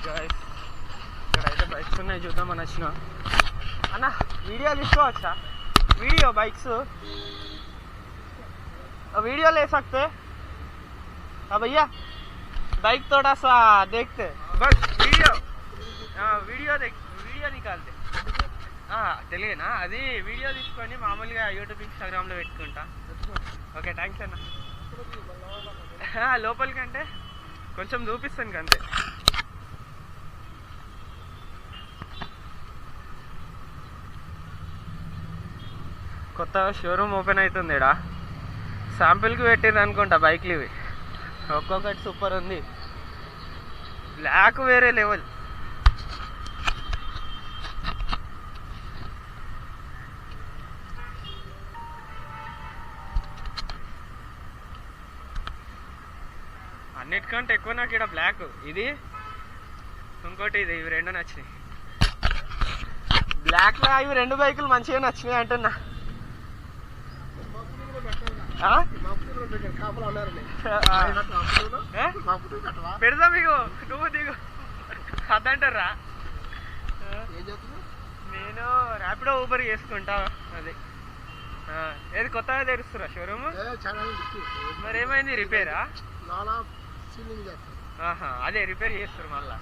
Guys, ఇక్కడైతే bikes ఉన్నాయి, చూద్దామని వచ్చిన. అన్న వీడియో తీసుకోవచ్చా? वीडियो बाइक्स वीडियो ले सकते? हाँ भैया, बाइक थोड़ा सा देखते बस. वीडियो वीडियो वीडियो निकालते. తెలియనా అది వీడియో తీసుకొని మామూలుగా యూట్యూబ్ ఇన్స్టాగ్రామ్లో పెట్టుకుంటా. ఓకే, థ్యాంక్స్ అన్న. లోపలికంటే కొంచెం చూపిస్తాను అంతే. కొత్త షోరూమ్ ఓపెన్ అవుతుంది ఇక్కడ. శాంపిల్కి పెట్టింది అనుకుంటా బైక్లు ఇవి. ఒక్కొక్కటి సూపర్ ఉంది. బ్లాక్ వేరే లెవెల్. అన్నిటికంటే ఎక్కువ నాకు ఇక్కడ బ్లాక్ ఇది, ఇంకోటి ఇది, ఇవి రెండు నచ్చినాయి. బ్లాక్లో ఇవి రెండు బైకులు మంచిగా నచ్చినాయి అంటున్నా. పెడదా మీకు, నువ్వు దిగు అద్దంటారా? నేను ర్యాపిడో ఊబర్ చేసుకుంటా. అది ఏది కొత్తగా తెరుస్తురా షోరూమ్? మరి ఏమైంది, రిపేరా? అదే రిపేర్ చేస్తారు మళ్ళా.